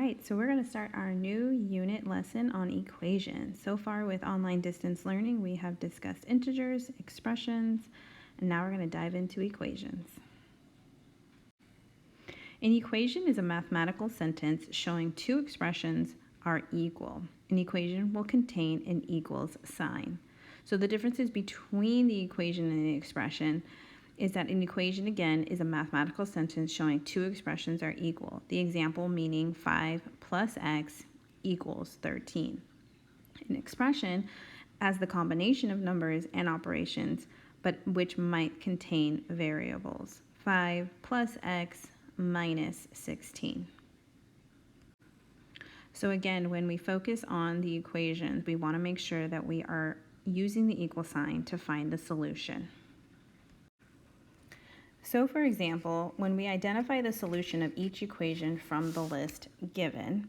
right, so we're going to start our new unit lesson on equations. So far with online distance learning, we have discussed integers, expressions, and now we're going to dive into equations. An equation is a mathematical sentence showing two expressions are equal. An equation will contain an equals sign. So the differences between the equation and the expression is that an equation, again, is a mathematical sentence showing two expressions are equal. The example meaning 5 plus x equals 13. An expression as the combination of numbers and operations, but which might contain variables. 5 plus x minus 16. So again, when we focus on the equations, we want to make sure that we are using the equal sign to find the solution. So for example, when we identify the solution of each equation from the list given,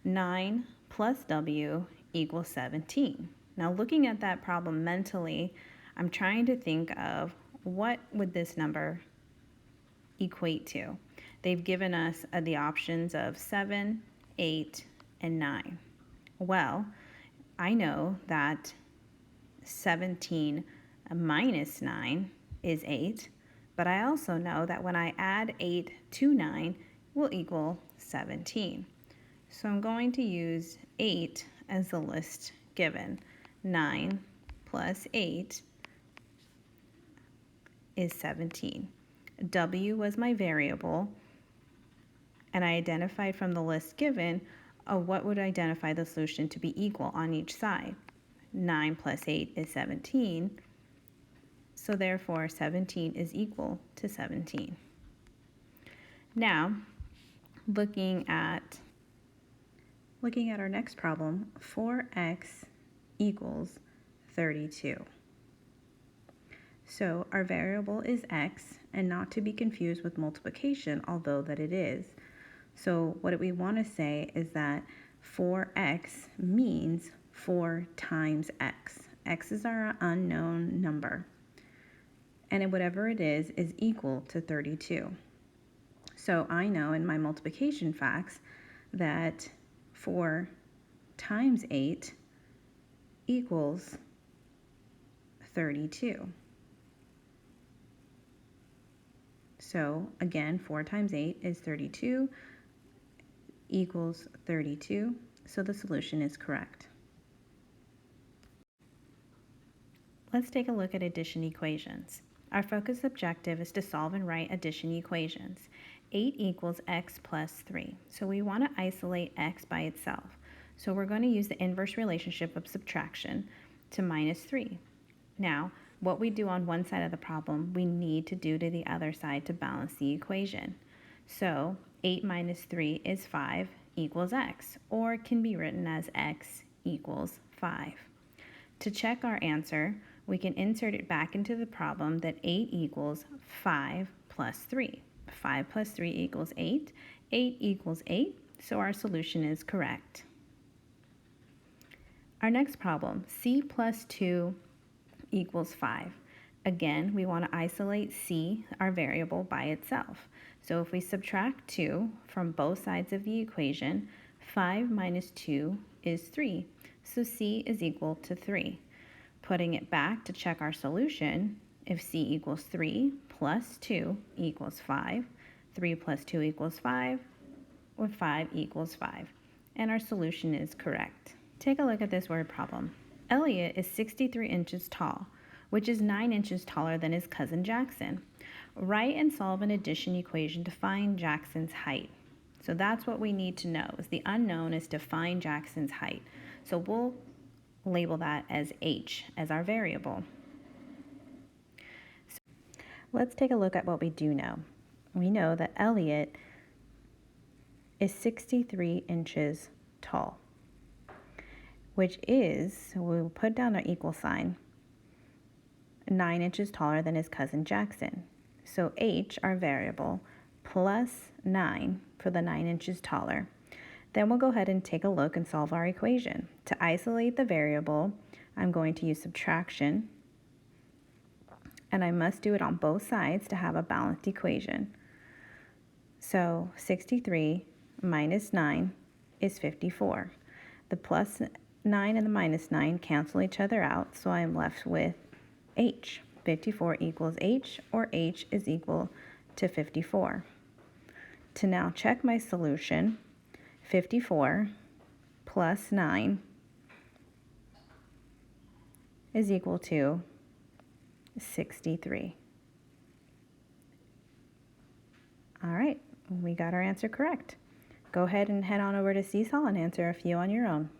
9 plus w equals 17. Now looking at that problem mentally, I'm trying to think of what would this number equate to. They've given us the options of 7, 8, and 9. Well, I know that 17 minus 9 is 8. But I also know that when I add 8 to 9 will equal 17. So I'm going to use 8 as the list given. 9 plus 8 is 17. W was my variable, and I identified from the list given what would identify the solution to be equal on each side. 9 plus 8 is 17. So therefore, 17 is equal to 17. Now, looking at our next problem, 4x equals 32. So our variable is x, and not to be confused with multiplication, although that it is. So what we want to say is that 4x means 4 times x. X is our unknown number. And whatever it is equal to 32. So I know in my multiplication facts that 4 times 8 equals 32. So again, 4 times 8 is 32 equals 32. So the solution is correct. Let's take a look at addition equations. Our focus objective is to solve and write addition equations. 8 equals x plus 3. So we want to isolate x by itself. So we're going to use the inverse relationship of subtraction to minus 3. Now, what we do on one side of the problem, we need to do to the other side to balance the equation. So 8 minus 3 is 5 equals x, or it can be written as x equals 5. To check our answer, we can insert it back into the problem that 8 equals 5 plus 3. 5 plus 3 equals 8. 8 equals 8, so our solution is correct. Our next problem, c plus 2 equals 5. Again, we want to isolate c, our variable, by itself. So if we subtract 2 from both sides of the equation, 5 minus 2 is 3. So c is equal to 3. Putting it back to check our solution, if c equals 3 plus 2 equals 5, 3 plus 2 equals 5, or 5 equals 5. And our solution is correct. Take a look at this word problem. Elliot is 63 inches tall, which is 9 inches taller than his cousin Jackson. Write and solve an addition equation to find Jackson's height. So that's what we need to know, is the unknown is to find Jackson's height. So we'll label that as h as our variable. So let's take a look at what we do know. We know that Elliot is 63 inches tall, which is, we'll put down our equal sign, 9 inches taller than his cousin Jackson. So h, our variable, plus 9 for the 9 inches taller. Then we'll go ahead and take a look and solve our equation. To isolate the variable, I'm going to use subtraction, and I must do it on both sides to have a balanced equation. So 63 minus 9 is 54. The plus 9 and the minus 9 cancel each other out, so I am left with h. 54 equals h, or h is equal to 54. To now check my solution, 54 plus 9 is equal to 63. All right, we got our answer correct. Go ahead and head on over to Seesaw and answer a few on your own.